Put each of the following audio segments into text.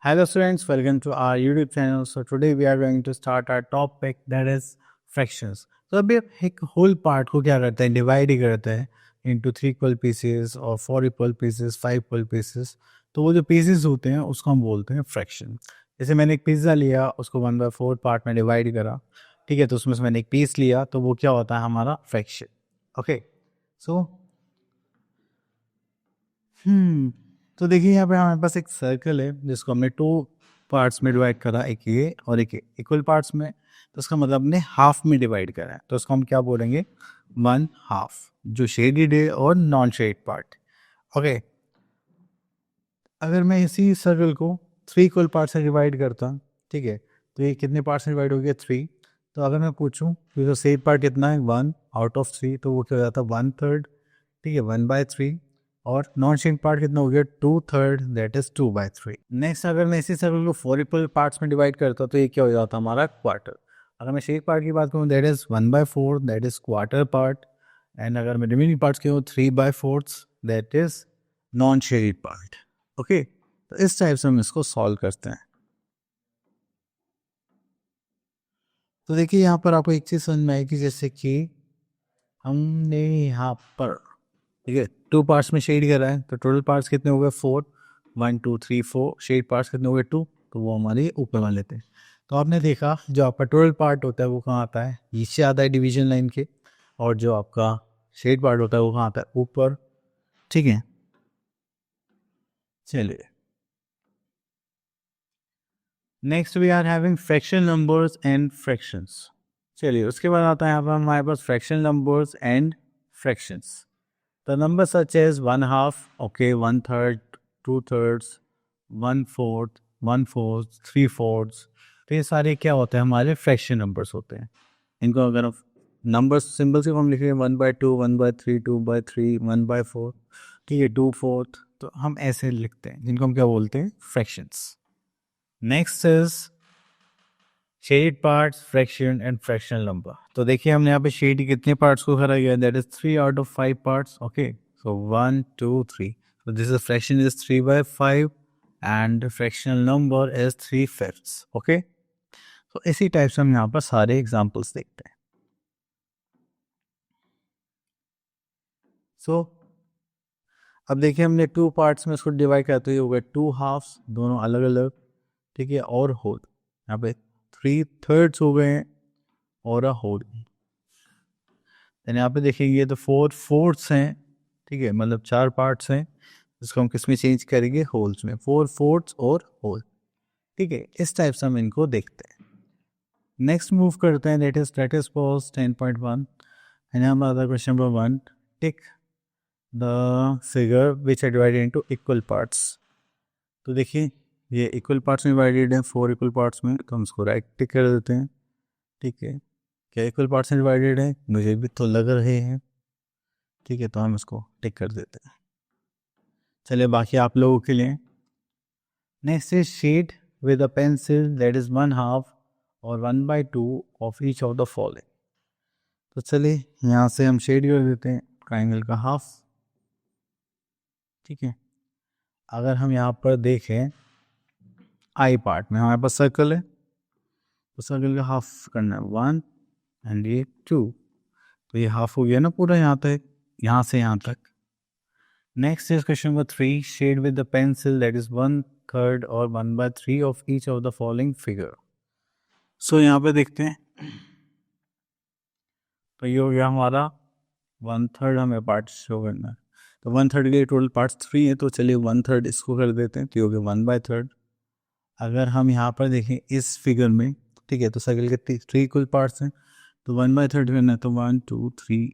Hello students, welcome to our YouTube channel. So today we are going to start our topic that is fractions. तो अभी एक whole part को क्या करते हैं, डिवाइड ही करते हैं into 3 equal pieces और 4 equal pieces, 5 equal pieces. तो वो जो pieces होते हैं उसको हम बोलते हैं फ्रैक्शन. जैसे मैंने एक पिज्ज़ा लिया, उसको 1/4 पार्ट में डिवाइड करा, ठीक है, तो उसमें से मैंने एक पीस लिया, तो वो क्या होता है हमारा फ्रैक्शन. ओके, सो तो देखिए यहाँ पे हमारे पास एक सर्कल है जिसको हमने 2 पार्ट्स में डिवाइड करा, एक ये और एक इक्वल पार्ट्स में. तो उसका मतलब हमने हाफ में डिवाइड करा है, तो उसको हम क्या बोलेंगे, 1/2, जो शेडेड है और नॉन शेड पार्ट. ओके, अगर मैं इसी सर्कल को 3 इक्वल पार्ट से डिवाइड करता, ठीक है, तो ये कितने पार्ट से डिवाइड हो गया, 3. तो अगर मैं पूछूं कि तो शेड पार्ट कितना है, 1/3, तो वो क्या हो जाता है 1/3, ठीक है, 1/3. और नॉन शेड पार्ट कितना हो गया, 2/3, दैट इज 2/3. नेक्स्ट अगर मैं इसी सर्कल को 4 इक्वल पार्ट्स में डिवाइड करता तो ये क्या हो जाता हमारा क्वार्टर. अगर मैं शेड पार्ट की बात करूँ, that is 1/4, that is quarter part. And अगर मैं रिमेनिंग पार्ट्स की हूँ, 3/4, that is non shade part. Okay, तो इस टाइप से हम इसको सॉल्व करते हैं. तो देखिए यहाँ पर आपको एक चीज़ समझ में आएगी, जैसे कि हमने यहाँ पर, ठीक है, 2 पार्ट्स में शेड करा है, तो टोटल पार्ट्स कितने हो गए, 4, 1 2 3 4. शेड पार्ट्स कितने हो गए, 2, तो वो हमारे ऊपर वाले थे. तो आपने देखा जो आपका टोटल पार्ट होता है वो कहाँ आता है, नीचे आता है डिवीजन लाइन के, और जो आपका शेड पार्ट होता है वो कहाँ आता है, ऊपर. ठीक है, चलिए next we are having fraction numbers and fractions. चलिए उसके बाद आता है यहाँ पर हमारे पास fraction numbers and fractions. The numbers such as 1/2, okay, 1/3, 2/3, 1/4, 1/4, 3/4, तो ये सारे क्या होते हैं, हमारे फ्रैक्शन नंबर्स होते हैं. इनको अगर नंबर्स सिंबल से हम लिखेंगे 1/2, 1/3, 2/3, 1/4, ठीक है, 2/4, तो हम ऐसे लिखते हैं, जिनको हम क्या बोलते हैं, fractions. Next is shade parts, fraction and fractional number. तो देखिए हमने यहाँ पे शेड के कितने पार्ट्स को करा गया, that is 3/5 parts. Okay, so 1 2 3, so this is fraction is 3/5 and fractional number is 3/5. Okay, तो इसी टाइप से हम यहाँ पर सारे एग्जांपल्स देखते हैं. सो अब देखिए हमने 2 पार्ट्स में इसको डिवाइड किया, तो ये हो गए 2 हाफ्स, दोनों अलग अलग, ठीक है, और होल. यहाँ पे 3/3 हो गए हैं और अ होल. देन यहाँ पे देखेंगे तो 4/4 हैं, ठीक है, मतलब 4 पार्ट्स हैं, जिसको हम किस में चेंज करेंगे, होल्स में, 4/4 और होल. ठीक है, इस टाइप से हम इनको देखते हैं. नेक्स्ट मूव करते हैं, दैट इज पॉज 10.1. एंड हमारा question number 1, tick the figure which are divided into equal parts. तो देखिए ये इक्वल पार्ट्स में डिवाइडेड है, 4 इक्वल पार्ट्स में, तो हम इसको राइट टिक कर देते हैं. ठीक है, क्या इक्वल पार्ट्स में डिवाइडेड है, मुझे भी तो लग रहे हैं, ठीक है, तो हम इसको टिक कर देते हैं. चलिए बाकी आप लोगों के लिए. Next is shade with a pencil that is 1/2 और 1/2 of each of the following. तो चलिए यहाँ से हम शेड कर देते हैं ट्राइंगल का हाफ. ठीक है, अगर हम यहाँ पर देखें आई पार्ट में हमारे पास सर्कल है, तो सर्कल का हाफ करना है 1 एंड ये 2, तो ये हाफ हो गया ना पूरा यहाँ तक, यहाँ से यहाँ तक. Next is question number 3, shade with the pencil that is 1/3 और 1/3 of each of the following figure. So यहाँ पे देखते हैं, तो ये हो गया हमारा 1/3, हमें पार्ट शो करना है, तो 1/3 के टोटल पार्ट्स 3 है, तो चलिए 1/3 इसको कर देते हैं, तो ये हो गया 1/3. अगर हम यहाँ पर देखें इस फिगर में, ठीक है, तो सर्कल के 3 इक्वल पार्ट्स हैं, तो 1/3 करना है, तो 1 2 3,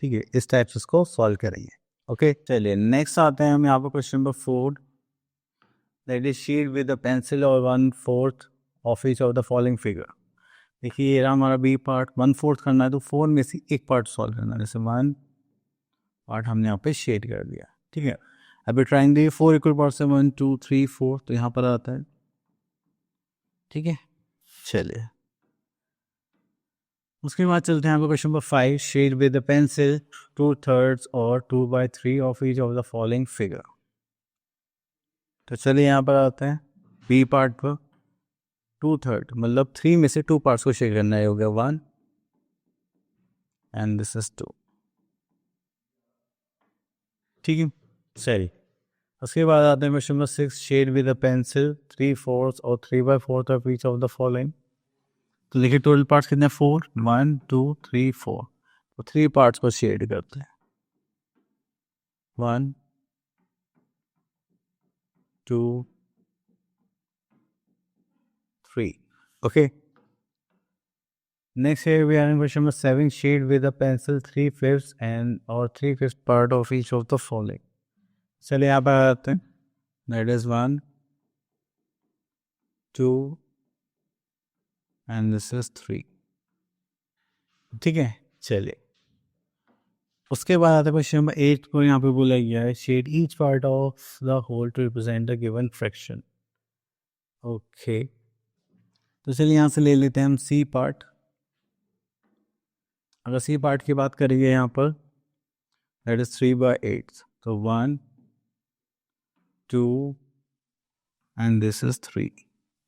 ठीक है, इस टाइप से इसको सॉल्व करेंगे. ओके, चलिए नेक्स्ट आते हैं हम यहाँ पर question number 4, that is shade with a pencil और 1/4 of each of the following figure. देखिए ये रहा हमारा बी पार्ट, 1/4 करना है, तो 4 में से एक पार्ट सॉल्व करना है, जैसे 1 पार्ट हमने यहाँ पे शेड कर दिया. ठीक है, अभी ट्राइंग दी 4 इक्वल पार्ट से 1 2 3 4, तो यहाँ पर आता है. ठीक है, चलिए उसके बाद चलते हैं यहाँ पे question number 5, shade with the pencil 2/3 और 2/3 of each of the following figure. तो चलिए यहाँ पर आते हैं, बी पार्ट पर 2/3 मतलब 3 में से 2 पार्ट्स को शेयर करना है, हो गया 1 एंड दिस इज 2। ठीक है, सही। उसके बाद आते हैं question number 6, shade with a pencil 3/4 और 3/4 of each of the following. तो देखिए टोटल पार्ट्स कितने, 4, 1 2 3 4। तो 3 पार्ट्स को शेड करते हैं, 1 2 3। Okay, next here we are in question number 7, shade with a pencil 3/5 and or 3/5 part of each of the following। चलिए यहाँ पर आते हैं, that is 1 2 and this is 3। ठीक है, चलिए उसके बाद आता है क्वेश्चन नंबर 8 को यहाँ पे बोला गया है, shade each part of the whole to represent the given fraction. Okay, तो चलिए यहाँ से ले लेते हैं हम सी पार्ट। अगर सी पार्ट की बात करेंगे यहाँ पर, दैट इज 3/8, तो 1 2 एंड दिस इज 3,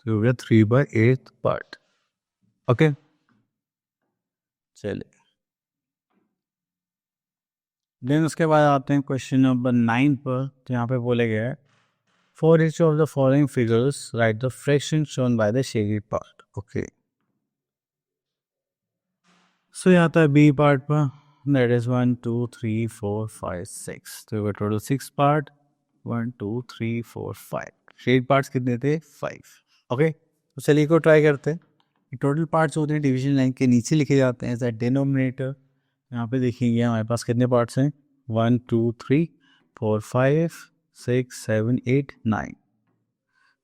तो हो गया 3/8 पार्ट। ओके, चलिए देन उसके बाद आते हैं क्वेश्चन नंबर 9 पर। तो यहाँ पे बोले गए, for each of the following figures write the fraction shown by the shaded part. Okay, so यहाँ आता है बी पार्ट पर, दैट इज 1 2 3 4 5 6, तो टोटल 6 पार्ट, 1 2 3 4 5। शेड पार्ट्स कितने थे, 5। ओके, तो चलिए को ट्राई करते हैं। टोटल पार्ट्स होते हैं डिवीजन लाइन के नीचे लिखे जाते हैं एज अ डिनोमिनेटर। यहाँ पे देखेंगे हमारे पास कितने पार्ट्स हैं, 1 2 3 4 5 6 7 8 9।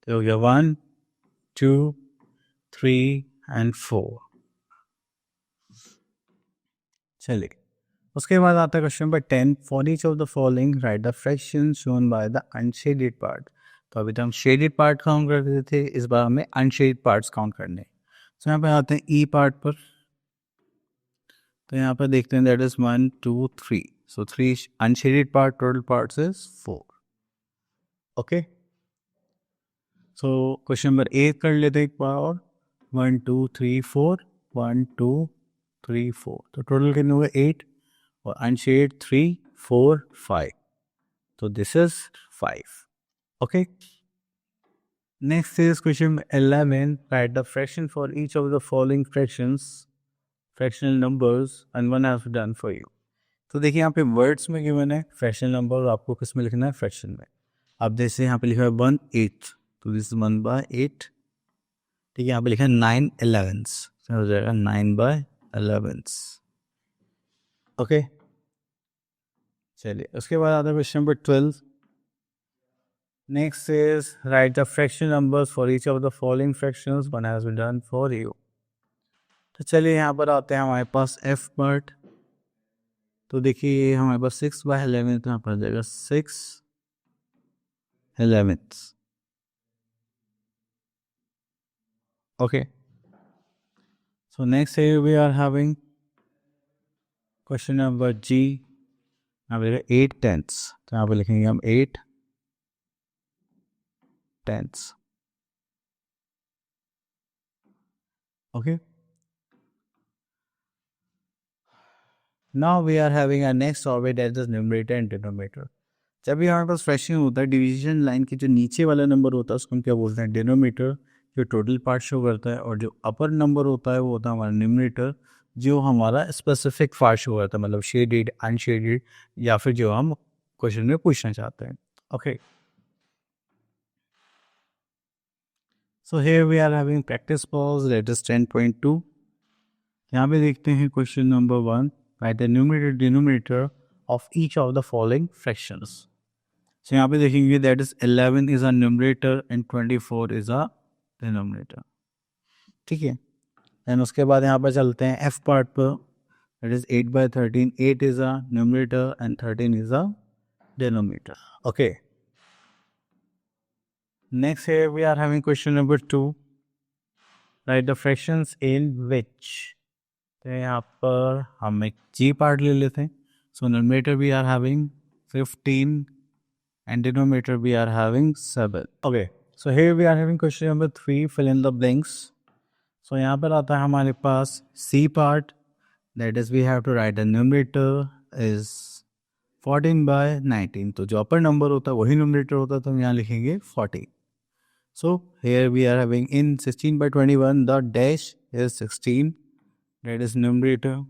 तो हो गया 1 2 3 एंड 4। चलिए उसके बाद आता है question number 10, for each of the following right the fraction shown by the unshielded part. तो अभी तो हम शेडेड पार्ट काउंट करते थे, इस बार हमें अनशेडेड पार्ट्स काउंट करने। तो यहाँ पे आते हैं ई पार्ट पर। तो यहाँ पर देखते हैं that is 1 2 3, so 3 unshielded part, total parts is 4। Okay, so question number 8 कर लेते हैं एक बार और, 1 2 3 4 1 2 3 4, तो टोटल कितने हुए 8 और अनशेड 3 4 5, तो this is 5। Okay, next is question 11, right the fraction for each of the following fractional numbers and one has done for you. तो देखिए यहाँ पे वर्ड्स में गिवन है फ्रैक्शनल नंबर, आपको किस में लिखना है, फ्रैक्शन में। अब जैसे यहाँ पे लिखा है 1/8, तो दिस 1/8। ठीक है, यहाँ पे लिखा है 9/11, तो हो जाएगा 9/11। ओके, चलिए उसके बाद आता है question number 12, next is write the fraction numbers for each of the following fractions, one has been done for you. तो चलिए यहाँ पर आते हैं हमारे पास एफ पार्ट। तो देखिए हमारे पास 6/11, तो यहाँ पर आ जाएगा 6/11। Okay, so next here we are having question number G, यहाँ पे 8/10, तो यहाँ पे लिखेंगे हम 8/10। Okay, now we are having our next solve that is numerator and denominator। जब भी हमारे पास फ्रैक्शन होता है, डिवीजन लाइन के जो नीचे वाला नंबर होता है उसको हम क्या बोलते हैं, डिनोमीटर, जो टोटल पार्ट शो करता है, और जो अपर नंबर होता है वो होता है हमारा न्यूमरेटर, जो हमारा स्पेसिफिक पार्ट शो करता है, मतलब शेडेड अनशेडेड, या फिर जो हम क्वेश्चन में पूछना चाहते हैं। Okay, so here we are having practice pause that is 10.2। यहाँ पे देखते हैं question number 1, write the numerator denominator of each of the following fractions. तो यहाँ पे देखेंगे that is 11 is a numerator and 24 is a denominator. ठीक है, देन उसके बाद यहाँ पर चलते हैं एफ पार्ट पर, that is 8/13, 8 is a numerator and 13 is a denominator. Okay, next here we are having question number 2, write the fractions in which। तो यहाँ पर हम एक जी पार्ट ले लेते हैं। So numerator we are having 15 and denominator we are having 7। Okay, so here we are having question number 3, fill in the blanks. So यहाँ पर आता है हमारे पास C part, that is we have to write the numerator is 14/19. तो जो अपर number होता है वही न्यूमरेटर होता है, तो हम यहाँ लिखेंगे 40. So here we are having in 16/21 the dash is 16, that is numerator.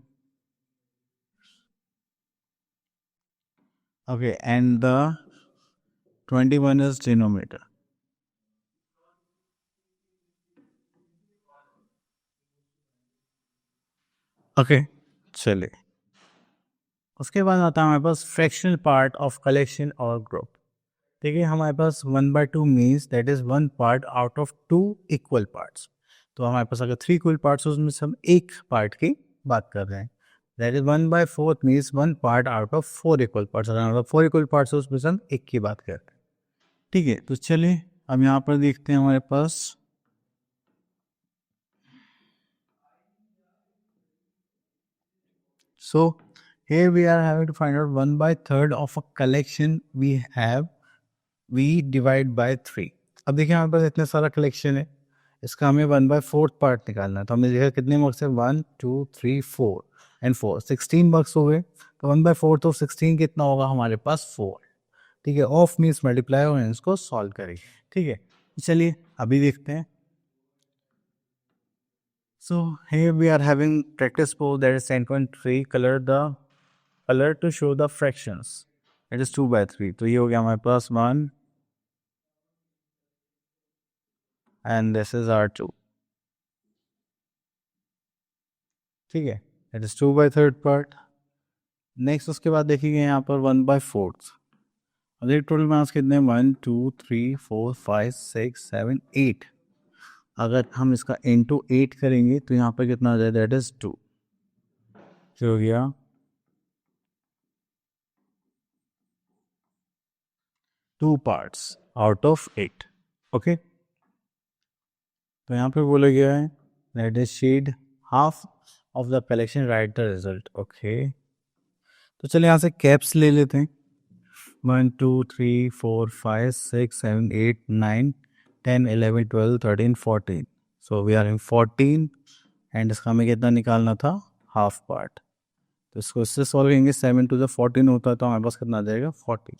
Okay, and the 21 is denominator. Okay, चलिए. उसके बाद आता है हमारे पास फ्रैक्शनल पार्ट ऑफ कलेक्शन और ग्रुप. देखिए हमारे पास 1/2 means that is 1 part out of 2 equal parts. तो हमारे पास अगर 3 इक्वल पार्ट्स उसमें से हम एक पार्ट की बात कर रहे हैं. That is 1/4 means 1 part out of 4 equal parts. अगर 4 इक्वल पार्ट्स उसमें से हम एक की बात कर रहे हैं. ठीक है, तो चलिए अब यहाँ पर देखते हैं हमारे पास. So here we are having to find out 1/3 of a collection we have. We divide by 3. अब देखिए हमारे पास इतना सारा कलेक्शन है, इसका हमें 1/4 पार्ट निकालना है. तो हमने देखा कितने मार्क्स है, 1 2 3 4 एंड 4, 16 मार्क्स हो गए. तो 1/4 तो 16 कितना होगा हमारे पास 4. ठीक है, ऑफ मीन्स मल्टीप्लाई और इसको सॉल्व करेंगे. ठीक है, चलिए अभी देखते हैं. So here we are having practice problem that is 10.3. Color to show the fractions. It is 2/3. तो ये हो गया हमारे पास 1 and this is R2. ठीक है, it is 2/3 part. नेक्स्ट उसके बाद देखिए यहाँ पर 1/4. अब देखिए टोटल मार्क्स कितने हैं, 1 2 3 4 5 6 7 8. अगर हम इसका इंटू 8 करेंगे तो यहाँ पर कितना आ जाए, दैट इज 2. हो गया 2 parts out of 8. ओके, तो यहाँ पे बोला गया है that is shade half of the collection, write the result. Okay, तो चलिए यहाँ से कैप्स ले लेते हैं. 1 2 3 4 5 6 7 8 9 10 11 12 13 14. So we are in 14 and इसका हमें कितना निकालना था, हाफ पार्ट. तो इसको इससे सॉल्व करेंगे, 7 to the 14 होता है तो हमारे पास कितना आ जाएगा, 40.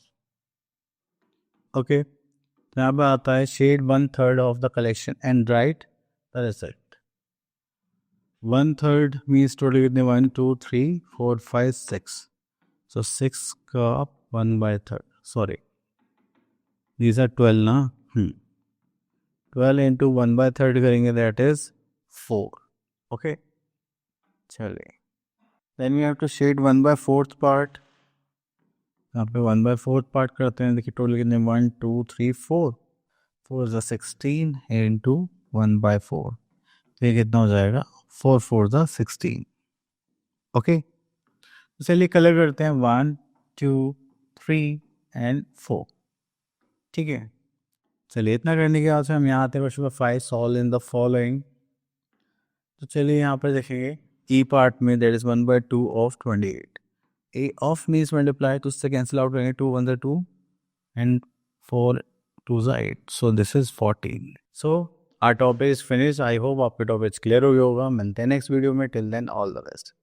ओके, तो यहाँ पर आता है shade 1/3 of the collection and write the result. 1/3 means total कितने, 1 2 3 4 5 6. सो 6 का 1/3, सॉरी दीज आर 12 ना. 12 इंटू 1/3 करेंगे दैट इज 4. ओके, चलिए then we have to shade 1/4 part. यहाँ पे 1/4 पार्ट करते हैं. देखिए टोटल कितने, 1 2 3 4. 4 is 16 इंटू 1/4. तो ये कितना हो जाएगा, 4 4 is 16. ओके, तो चलिए कलर करते हैं 1 2 3 एंड 4. ठीक है, चलिए इतना करने के बाद से हम यहाँ आते हैं question 5, solve in the following. तो चलिए यहाँ पर देखेंगे ई पार्ट में that is 1/2 of 28. A of means multiply, तो उससे कैंसिल आउट करेंगे, 2 1 2 and 4 2 8. So this is 14. So our topic is finish. I hope आपके टॉपिक क्लियर हो गया होगा. मिलते हैं नेक्स्ट वीडियो में. Till then all the best.